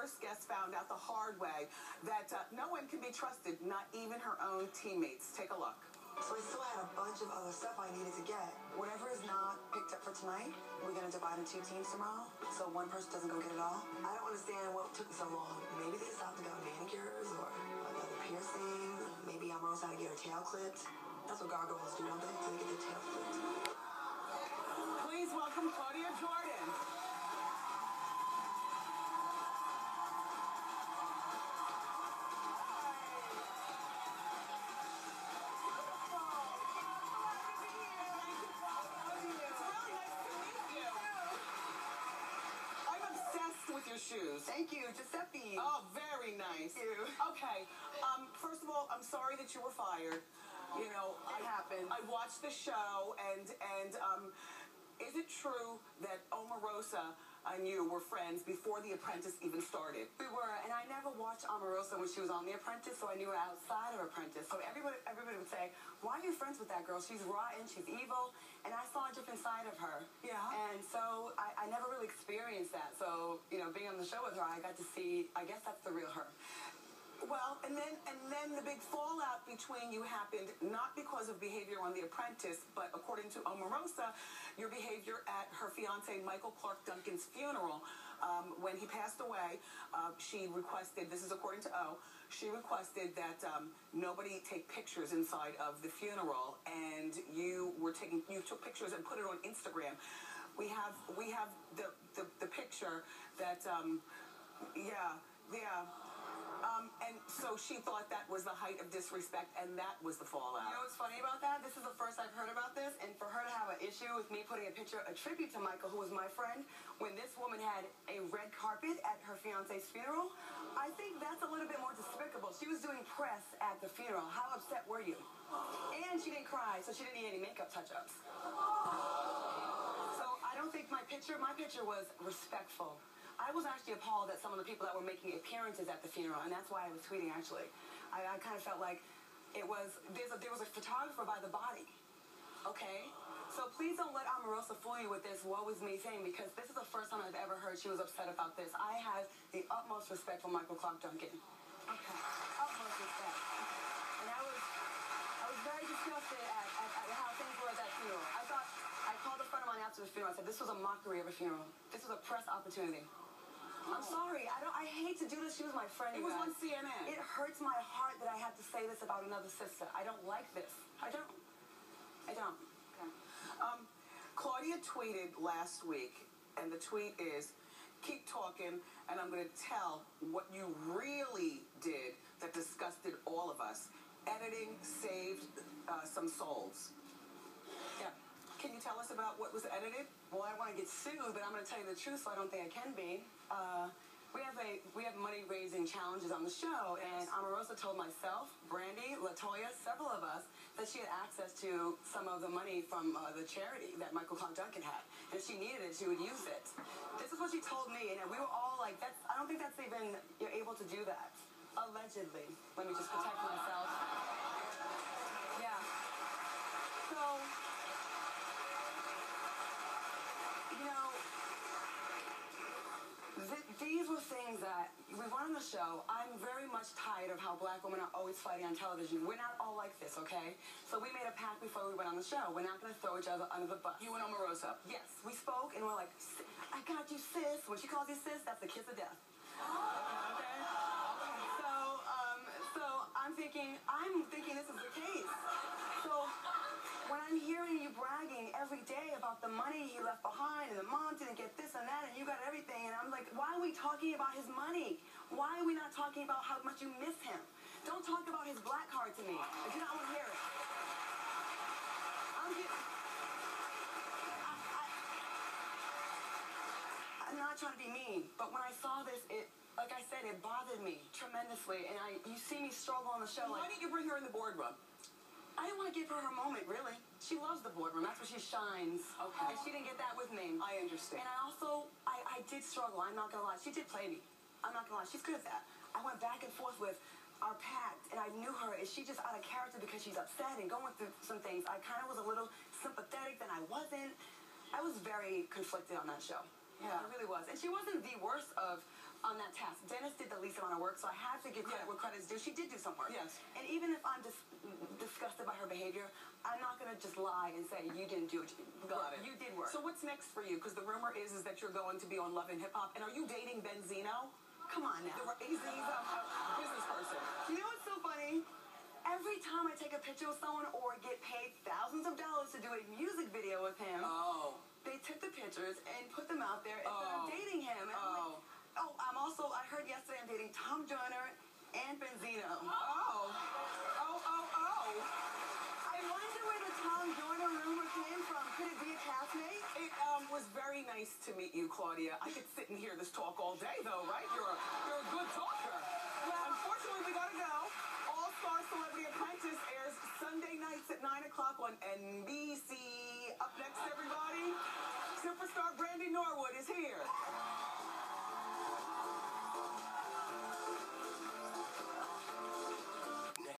first guest found out the hard way that no one can be trusted, not even her own teammates. Take a look. So I still had a bunch of other stuff I needed to get. Whatever is not picked up for tonight, we're going to divide in 2 teams tomorrow, so one person doesn't go get it all. I don't understand what took so long. Maybe they stopped to go manicures or another piercing. Maybe Omarosa had to get her tail clipped. That's what gargoyles do, don't they? So they get their tail clipped. Please welcome Claudia Jordan. Shoes. Thank you, Giuseppe. Oh, very nice. Thank you. Okay. First of all, I'm sorry that you were fired. You know, it happened. I watched the show, and is it true that Omarosa and you were friends before The Apprentice even started? We were, and I never watched Omarosa when she was on The Apprentice, so I knew her outside of Apprentice. So everybody would say, "Why are you friends with that girl? She's rotten, she's evil." And I saw a different side of her. Yeah. And so I never really experienced that. So, you know, being on the show with her, I got to see, I guess that's the real her. Well, and then the big fallout between you happened not because of behavior on The Apprentice, but according to Omarosa, your behavior at her fiance Michael Clark Duncan's funeral. When he passed away, she requested, this is according to O, she requested that nobody take pictures inside of the funeral, and you took pictures and put it on Instagram. We have the picture that and so she thought that was the height of disrespect, and that was the fallout. You know what's funny about that? This is the first I've heard about this, and for her to have an issue with me putting a picture, a tribute to Michael, who was my friend, when this woman had a red carpet at her fiance's funeral, I think that's a little bit more despicable. She was doing press at the funeral. How upset were you? And she didn't cry, so she didn't need any makeup touch-ups. So I don't think my picture was respectful. I was actually appalled at some of the people that were making appearances at the funeral, and that's why I was tweeting, actually. I kind of felt like there was a photographer by the body, okay? So please don't let Omarosa fool you with this woe is me thing, because this is the first time I've ever heard she was upset about this. I have the utmost respect for Michael Clark Duncan. Okay. Utmost respect. And I was very disgusted at how things were at that funeral. I called a friend of mine after the funeral. I said, this was a mockery of a funeral. This was a press opportunity. I'm sorry. I hate to do this. She was my friend. It was on CNN. It hurts my heart that I have to say this about another sister. I don't like this. I don't. Okay. Claudia tweeted last week, and the tweet is, "Keep talking, and I'm going to tell what you really did that disgusted all of us. Editing saved some souls." Yeah. Can you tell us about what was edited? Well, I want to get sued, but I'm going to tell you the truth, so I don't think I can be. We have money-raising challenges on the show, and Omarosa told myself, Brandy, LaToya, several of us, that she had access to some of the money from the charity that Michael Clark Duncan had. And if she needed it, she would use it. This is what she told me, and we were all like, I don't think that's even, you're able to do that. Allegedly. Let me just protect myself. Yeah. So, you know, these were things that we went on the show. I'm very much tired of how black women are always fighting on television. We're not all like this, okay? So we made a pact before we went on the show. We're not going to throw each other under the bus. You and Omarosa? Yes. We spoke, and we're like, I got you, sis. When she calls you sis, that's the kiss of death. Okay? So I'm thinking this is the case. So when I'm hearing you bragging every day about the money he left behind, and the mom didn't get this and that, and you got everything, and I'm like, why are we talking about his money? Why are we not talking about how much you miss him? Don't talk about his black card to me. I do not want to hear it. I'm not trying to be mean, but when I saw this, like I said, it bothered me tremendously, and you see me struggle on the show. Why didn't you bring her in the boardroom? I didn't want to give her her moment, really. She loves the boardroom. That's where she shines. Okay. And she didn't get that with me. I understand. And I did struggle. I'm not going to lie. She did play me. I'm not going to lie. She's good at that. I went back and forth with our pact, and I knew her. Is she just out of character because she's upset and going through some things? I kind of was a little sympathetic, then I wasn't. I was very conflicted on that show. Yeah, I really was. And she wasn't the worst on that task. decent amount of work, so I have to give credit where credit's due. She did do some work. Yes. And even if I'm disgusted by her behavior, I'm not going to just lie and say, you didn't do it. Got it. You did work. So what's next for you? Because the rumor is that you're going to be on Love and Hip Hop. And are you dating Benzino? Come on now. He's a business person. You know what's so funny? Every time I take a picture with someone or get paid thousands of dollars to do a music video with him, they took the pictures and put them out there and said I'm dating him. And I'm like, I heard yesterday I'm dating Tom Joyner and Benzino. I wonder where the Tom Joyner rumor came from. Could it be a castmate? It was very nice to meet you, Claudia. I could sit and hear this talk all day, though, right?